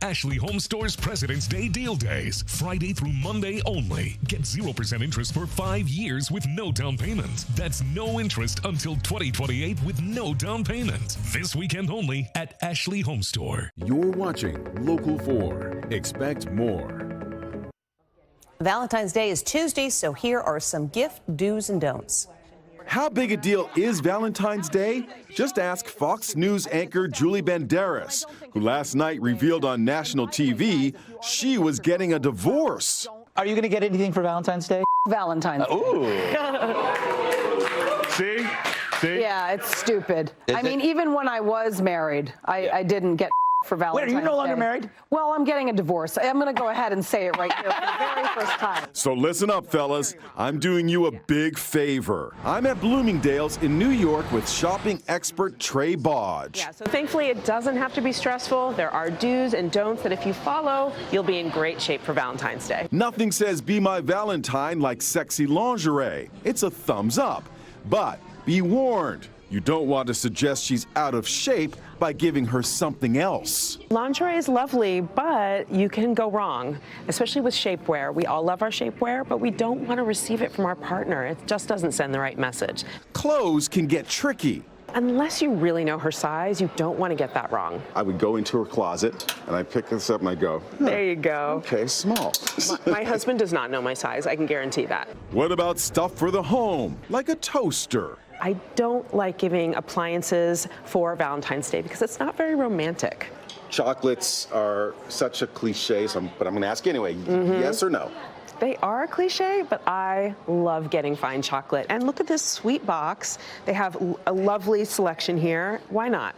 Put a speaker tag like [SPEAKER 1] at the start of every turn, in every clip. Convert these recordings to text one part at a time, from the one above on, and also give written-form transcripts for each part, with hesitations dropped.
[SPEAKER 1] Ashley Home Store's President's Day Deal Days, Friday through Monday only. Get 0% interest for 5 years with no down payment. That's no interest until 2028 with no down payment. This weekend only at Ashley Home Store.
[SPEAKER 2] You're watching Local 4. Expect more.
[SPEAKER 3] Valentine's Day is Tuesday, so here are some gift do's and don'ts.
[SPEAKER 4] How big a deal is Valentine's Day? Just ask Fox News anchor Julie Banderas, who last night revealed on national TV she was getting a divorce.
[SPEAKER 5] Are you going to get anything for Valentine's Day?
[SPEAKER 6] Valentine's Day.
[SPEAKER 4] Ooh. See?
[SPEAKER 6] Yeah, it's stupid. I mean, even when I was married, I didn't get for Valentine's Day.
[SPEAKER 5] Wait, are you no longer married?
[SPEAKER 6] Well, I'm getting a divorce. I'm going to go ahead and say it right here for the very first time.
[SPEAKER 4] So listen up, fellas. I'm doing you a big favor. I'm at Bloomingdale's in New York with shopping expert Trey Bodge.
[SPEAKER 7] Yeah, so thankfully it doesn't have to be stressful. There are do's and don'ts that if you follow, you'll be in great shape for Valentine's Day.
[SPEAKER 4] Nothing says be my Valentine like sexy lingerie. It's a thumbs up. But be warned, you don't want to suggest she's out of shape by giving her something else.
[SPEAKER 7] Lingerie is lovely, but you can go wrong, especially with shapewear. We all love our shapewear, but we don't want to receive it from our partner. It just doesn't send the right message.
[SPEAKER 4] Clothes can get tricky.
[SPEAKER 7] Unless you really know her size, you don't want to get that wrong.
[SPEAKER 8] I would go into her closet and I pick this up and I go,
[SPEAKER 7] There you go.
[SPEAKER 8] okay, small.
[SPEAKER 7] My husband does not know my size. I can guarantee that.
[SPEAKER 4] What about stuff for the home, like a toaster?
[SPEAKER 7] I don't like giving appliances for Valentine's Day because it's not very romantic.
[SPEAKER 8] Chocolates are such a cliche, but I'm going to ask anyway, yes or no?
[SPEAKER 7] They are a cliche, but I love getting fine chocolate. And look at this sweet box. They have a lovely selection here. Why not?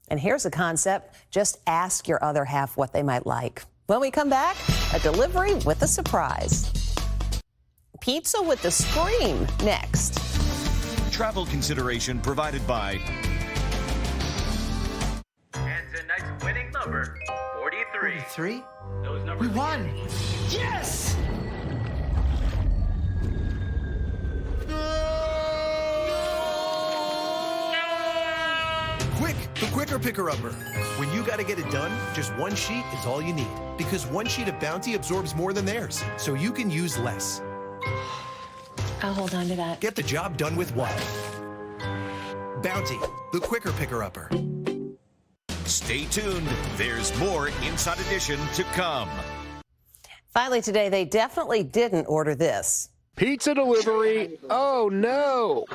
[SPEAKER 3] And here's a concept. Just ask your other half what they might like. When we come back, a delivery with a surprise. Pizza with the scream next.
[SPEAKER 9] Travel consideration provided by.
[SPEAKER 10] And tonight's winning number, 43.
[SPEAKER 5] 43?
[SPEAKER 10] Those numbers.
[SPEAKER 5] We won! Yes!
[SPEAKER 11] Quick, the quicker picker-upper. When you gotta get it done, just one sheet is all you need. Because one sheet of Bounty absorbs more than theirs, so you can use less.
[SPEAKER 12] I'll hold on to that.
[SPEAKER 11] Get the job done with one. Bounty, the quicker picker-upper.
[SPEAKER 9] Stay tuned. There's more Inside Edition to come.
[SPEAKER 3] Finally today, they definitely didn't order this.
[SPEAKER 13] Pizza delivery. Oh, no.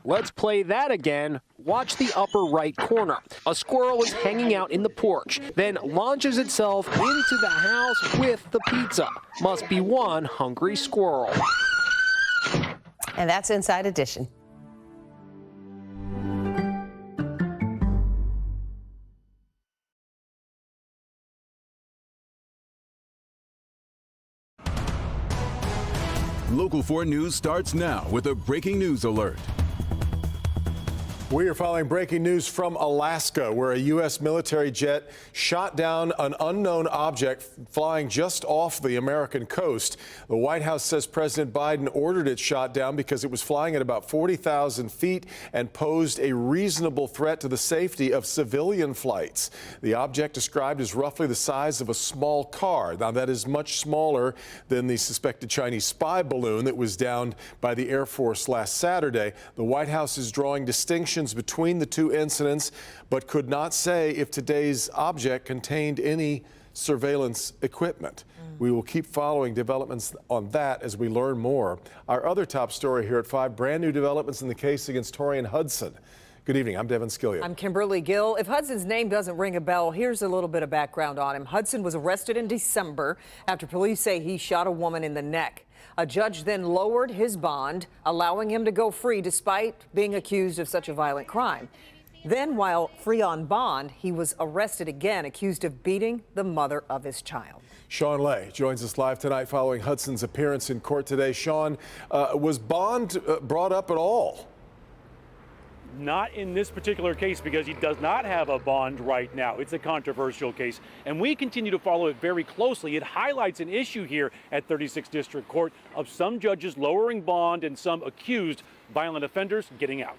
[SPEAKER 13] Let's play that again. Watch the upper right corner. A squirrel is hanging out in the porch, then launches itself into the house with the pizza. Must be one hungry squirrel.
[SPEAKER 3] And that's Inside Edition.
[SPEAKER 2] Local 4 News starts now with a breaking news alert.
[SPEAKER 14] We are following breaking news from Alaska, where a U.S. military jet shot down an unknown object flying just off the American coast. The White House says President Biden ordered it shot down because it was flying at about 40,000 feet and posed a reasonable threat to the safety of civilian flights. The object described as roughly the size of a small car. Now, that is much smaller than the suspected Chinese spy balloon that was downed by the Air Force last Saturday. The White House is drawing distinctions between the two incidents, but could not say if today's object contained any surveillance equipment. We will keep following developments on that as we learn more. Our other top story here at 5, brand new developments in the case against Torian Hudson. Good evening. I'm Devin Skillion.
[SPEAKER 15] I'm Kimberly Gill. If Hudson's name doesn't ring a bell, here's a little bit of background on him. Hudson was arrested in December after police say he shot a woman in the neck. A judge then lowered his bond, allowing him to go free despite being accused of such a violent crime. Then, while free on bond, he was arrested again, accused of beating the mother of his child.
[SPEAKER 14] Sean Lay joins us live tonight following Hudson's appearance in court today. Sean, was bond brought up at all?
[SPEAKER 16] Not in this particular case because he does not have a bond right now. It's a controversial case, and we continue to follow it very closely. It highlights an issue here at 36th District Court of some judges lowering bond and some accused violent offenders getting out.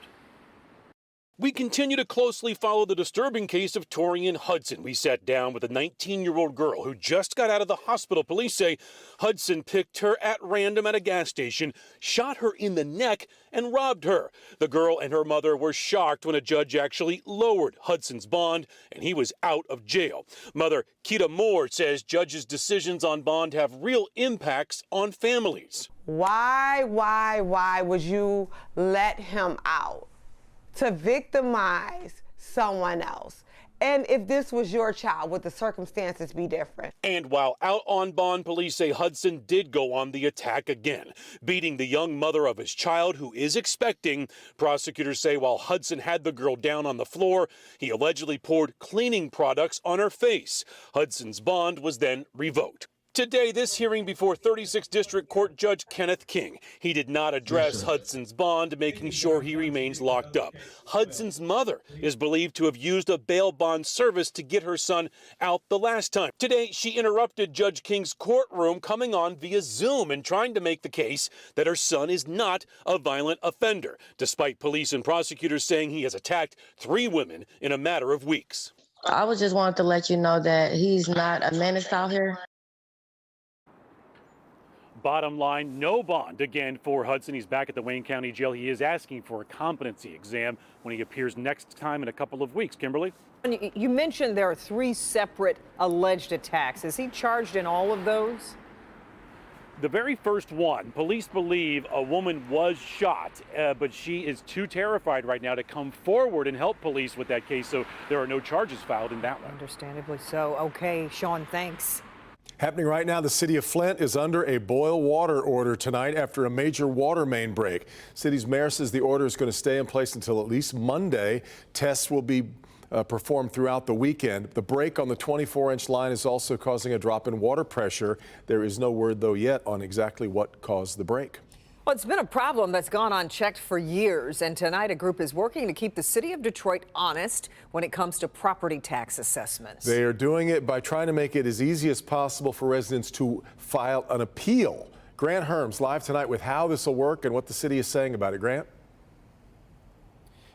[SPEAKER 16] We continue to closely follow the disturbing case of Torian Hudson. We sat down with a 19-year-old girl who just got out of the hospital. Police say Hudson picked her at random at a gas station, shot her in the neck, and robbed her. The girl and her mother were shocked when a judge actually lowered Hudson's bond and he was out of jail. Mother Keita Moore says judges' decisions on bond have real impacts on families.
[SPEAKER 17] Why would you let him out to victimize someone else? And if this was your child, would the circumstances be different?
[SPEAKER 16] And while out on bond, police say Hudson did go on the attack again, beating the young mother of his child who is expecting. Prosecutors say while Hudson had the girl down on the floor, he allegedly poured cleaning products on her face. Hudson's bond was then revoked. Today, this hearing before 36th District Court Judge Kenneth King. He did not address Hudson's bond, making sure he remains locked up. Hudson's mother is believed to have used a bail bond service to get her son out the last time. Today, she interrupted Judge King's courtroom, coming on via Zoom and trying to make the case that her son is not a violent offender, despite police and prosecutors saying he has attacked 3 women in a matter of weeks.
[SPEAKER 18] I was just wanted to let you know that he's not a menace out here.
[SPEAKER 16] Bottom line, no bond again for Hudson. He's back at the Wayne County Jail. He is asking for a competency exam when he appears next time in a couple of weeks. Kimberly?
[SPEAKER 15] You mentioned there are 3 separate alleged attacks. Is he charged in all of those?
[SPEAKER 16] The very first one, police believe a woman was shot, but she is too terrified right now to come forward and help police with that case, so there are no charges filed in that one.
[SPEAKER 15] Understandably so. Okay, Sean, thanks.
[SPEAKER 14] Happening right now, the city of Flint is under a boil water order tonight after a major water main break. City's mayor says the order is going to stay in place until at least Monday. Tests will be performed throughout the weekend. The break on the 24-inch line is also causing a drop in water pressure. There is no word, though, yet on exactly what caused the break.
[SPEAKER 15] Well, it's been a problem that's gone unchecked for years, and tonight a group is working to keep the city of Detroit honest when it comes to property tax assessments.
[SPEAKER 14] They are doing it by trying to make it as easy as possible for residents to file an appeal. Grant Herms live tonight with how this will work and what the city is saying about it. Grant?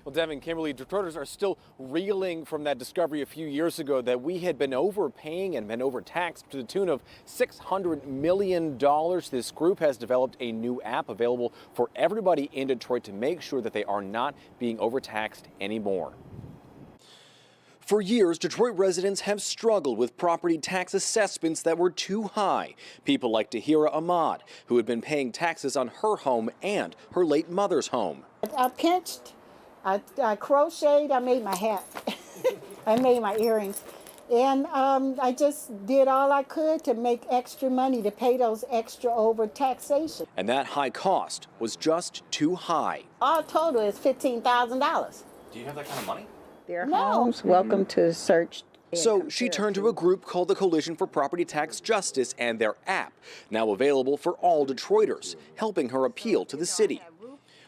[SPEAKER 19] Well, Devin, Kimberly, Detroiters are still reeling from that discovery a few years ago that we had been overpaying and been overtaxed to the tune of $600 million. This group has developed a new app available for everybody in Detroit to make sure that they are not being overtaxed anymore. For years, Detroit residents have struggled with property tax assessments that were too high. People like Tahira Ahmad, who had been paying taxes on her home and her late mother's home.
[SPEAKER 20] I pinched, I crocheted, I made my hat, I made my earrings, and I just did all I could to make extra money to pay those extra over taxation.
[SPEAKER 19] And that high cost was just too high.
[SPEAKER 20] All total is $15,000.
[SPEAKER 19] Do you have that kind of money?
[SPEAKER 20] Their homes, welcome to search.
[SPEAKER 19] So she turned to a group called the Coalition for Property Tax Justice and their app, now available for all Detroiters, helping her appeal to the city.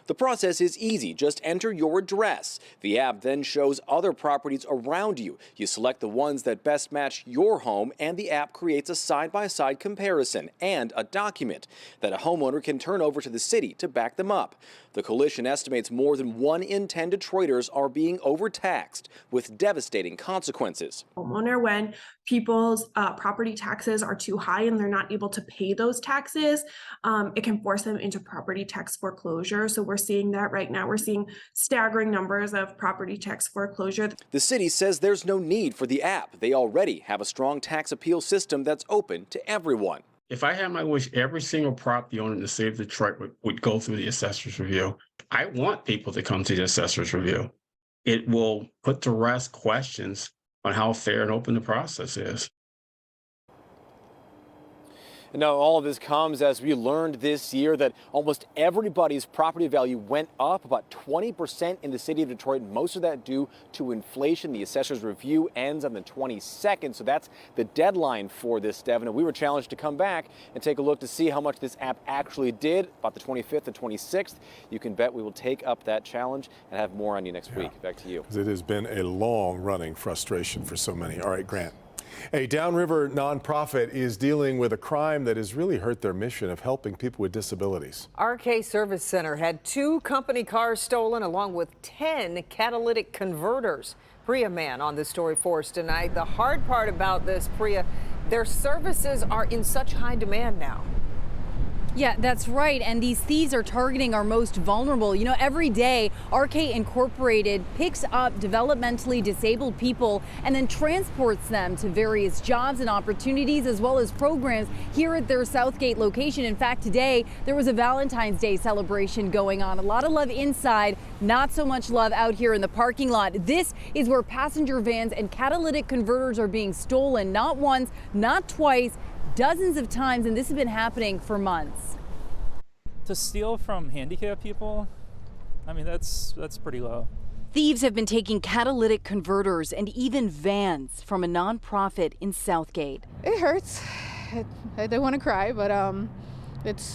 [SPEAKER 19] The process is easy. Just enter your address. The app then shows other properties around you. You select the ones that best match your home, and the app creates a side-by-side comparison and a document that a homeowner can turn over to the city to back them up. The coalition estimates more than 1 in 10 Detroiters are being overtaxed, with devastating consequences.
[SPEAKER 21] Homeowner, when people's property taxes are too high and they're not able to pay those taxes, it can force them into property tax foreclosure. So we're seeing that right now. We're seeing staggering numbers of property tax foreclosure.
[SPEAKER 19] The city says there's no need for the app. They already have a strong tax appeal system that's open to everyone.
[SPEAKER 22] If I had my wish, every single property owner in the city of Detroit would go through the assessor's review. I want people to come to the assessor's review. It will put to rest questions on how fair and open the process is.
[SPEAKER 19] Now, all of this comes as we learned this year that almost everybody's property value went up about 20% in the city of Detroit. Most of that due to inflation. The assessor's review ends on the 22nd, so that's the deadline for this, Devin. And we were challenged to come back and take a look to see how much this app actually did about the 25th and 26th. You can bet we will take up that challenge and have more on you next week. Back to you.
[SPEAKER 14] It has been a long-running frustration for so many. All right, Grant. A downriver nonprofit is dealing with a crime that has really hurt their mission of helping people with disabilities.
[SPEAKER 15] RK Service Center had 2 company cars stolen along with 10 catalytic converters. Priya Mann on this story for us tonight. The hard part about this, Priya, their services are in such high demand now.
[SPEAKER 1] Yeah, that's right. And these thieves are targeting our most vulnerable. You know, every day, RK Incorporated picks up developmentally disabled people and then transports them to various jobs and opportunities, as well as programs here at their Southgate location. In fact, today, there was a Valentine's Day celebration going on. A lot of love inside, not so much love out here in the parking lot. This is where passenger vans and catalytic converters are being stolen, not once, not twice, dozens of times, and this has been happening for months.
[SPEAKER 6] To steal from handicapped people, I mean, that's pretty low.
[SPEAKER 1] Thieves have been taking catalytic converters and even vans from a nonprofit in Southgate.
[SPEAKER 23] It hurts. I don't want to cry, but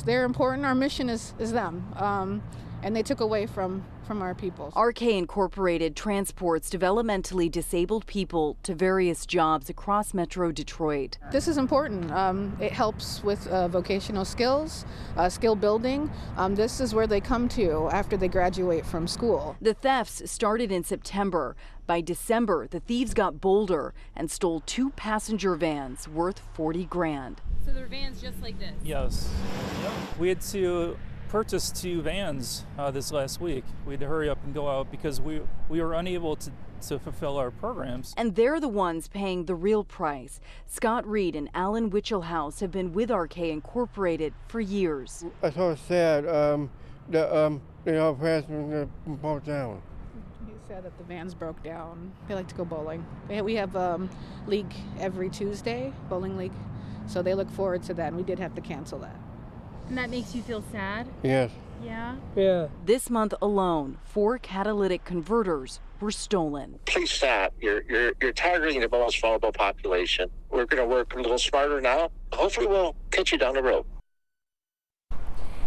[SPEAKER 23] they're important. Our mission is them, and they took away from our people.
[SPEAKER 1] RK Incorporated transports developmentally disabled people to various jobs across Metro Detroit.
[SPEAKER 23] This is important. It helps with vocational skills, skill building. This is where they come to after they graduate from school.
[SPEAKER 1] The thefts started in September. By December, the thieves got bolder and stole 2 passenger vans worth 40 grand. So they're vans just like this?
[SPEAKER 6] Yes. We had to purchase 2 vans this last week. We had to hurry up and go out because we were unable to fulfill our programs.
[SPEAKER 1] And they're the ones paying the real price. Scott Reed and Alan Wichelhouse have been with RK Incorporated for years.
[SPEAKER 24] It's so sad that passengers broke down.
[SPEAKER 23] He said that the vans broke down. They like to go bowling. We have league every Tuesday, bowling league. So they look forward to that, and we did have to cancel that.
[SPEAKER 1] And that makes you feel sad?
[SPEAKER 24] Yes.
[SPEAKER 1] Yeah?
[SPEAKER 24] Yeah.
[SPEAKER 1] This month alone, 4 catalytic converters were stolen.
[SPEAKER 25] Please stop. You're targeting the most vulnerable population. We're going to work a little smarter now. Hopefully we'll catch you down the road.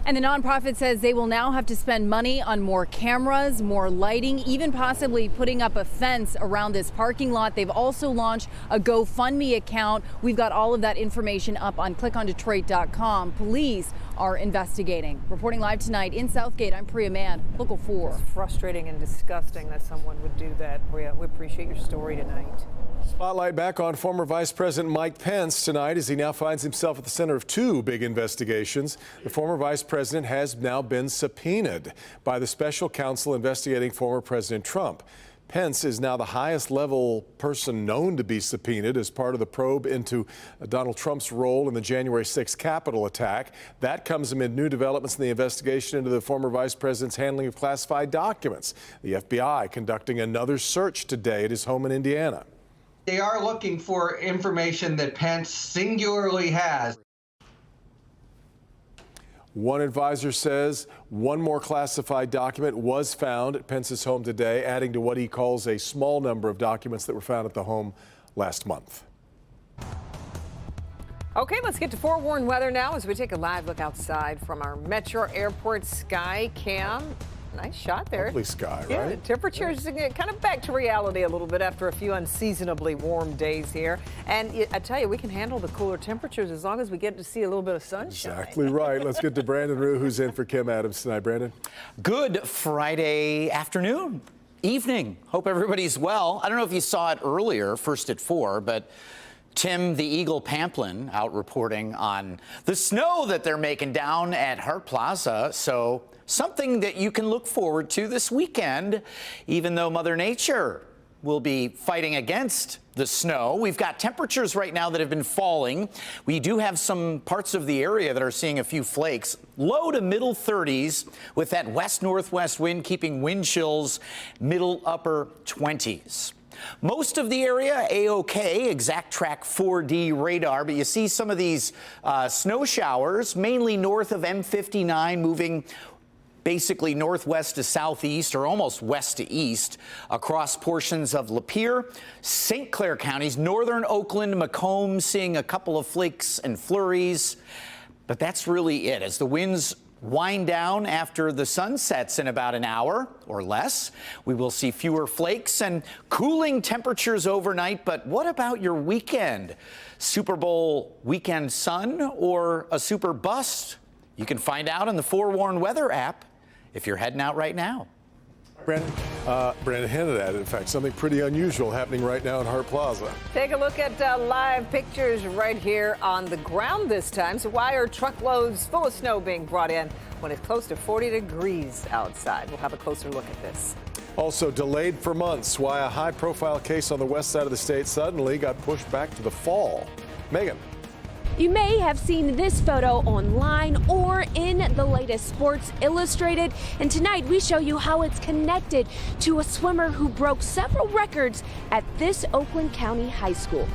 [SPEAKER 1] And the nonprofit says they will now have to spend money on more cameras, more lighting, even possibly putting up a fence around this parking lot. They've also launched a GoFundMe account. We've got all of that information up on clickondetroit.com. Police are investigating. Reporting live tonight in Southgate, I'm Priya Mann, Local 4.
[SPEAKER 15] It's frustrating and disgusting that someone would do that, Priya. We appreciate your story tonight.
[SPEAKER 14] Spotlight back on former Vice President Mike Pence tonight as he now finds himself at the center of 2 big investigations. The former vice president has now been subpoenaed by the special counsel investigating former President Trump. Pence is now the highest level person known to be subpoenaed as part of the probe into Donald Trump's role in the January 6th Capitol attack. That comes amid new developments in the investigation into the former vice president's handling of classified documents. The FBI conducting another search today at his home in Indiana.
[SPEAKER 26] They are looking for information that Pence singularly has.
[SPEAKER 14] One advisor says 1 more classified document was found at Pence's home today, adding to what he calls a small number of documents that were found at the home last month.
[SPEAKER 15] Okay, let's get to forewarned weather now as we take a live look outside from our Metro Airport sky cam. Nice shot there.
[SPEAKER 14] Lovely sky,
[SPEAKER 15] yeah,
[SPEAKER 14] right?
[SPEAKER 15] The temperatures kind of back to reality a little bit after a few unseasonably warm days here. And I tell you, we can handle the cooler temperatures as long as we get to see a little bit of sunshine.
[SPEAKER 14] Exactly right. Let's get to Brandon Rue, who's in for Kim Adams tonight. Brandon.
[SPEAKER 27] Good Friday afternoon, evening. Hope everybody's well. I don't know if you saw it earlier, first at 4, but Tim the Eagle Pamplin out reporting on the snow that they're making down at Hart Plaza. So something that you can look forward to this weekend, even though Mother Nature will be fighting against the snow. We've got temperatures right now that have been falling. We do have some parts of the area that are seeing a few flakes. Low to middle 30s with that west-northwest wind keeping wind chills middle upper 20s. Most of the area, A-OK, exact track 4D radar, but you see some of these snow showers, mainly north of M59, moving basically northwest to southeast or almost west to east across portions of Lapeer, St. Clair counties, northern Oakland, Macomb, seeing a couple of flakes and flurries. But that's really it. As the winds wind down after the sun sets in about an hour or less. We will see fewer flakes and cooling temperatures overnight. But what about your weekend? Super Bowl weekend sun or a super bust? You can find out on the Forewarned Weather app if you're heading out right now.
[SPEAKER 14] Brandon hinted at it. In fact, something pretty unusual happening right now in Hart Plaza.
[SPEAKER 15] Take a look at live pictures right here on the ground this time. So why are truckloads full of snow being brought in when it's close to 40 degrees outside? We'll have a closer look at this.
[SPEAKER 14] Also delayed for months. Why a high-profile case on the west side of the state suddenly got pushed back to the fall. Megan.
[SPEAKER 4] You may have seen this photo online or in the latest Sports Illustrated. And tonight we show you how it's connected to a swimmer who broke several records at this Oakland County high school.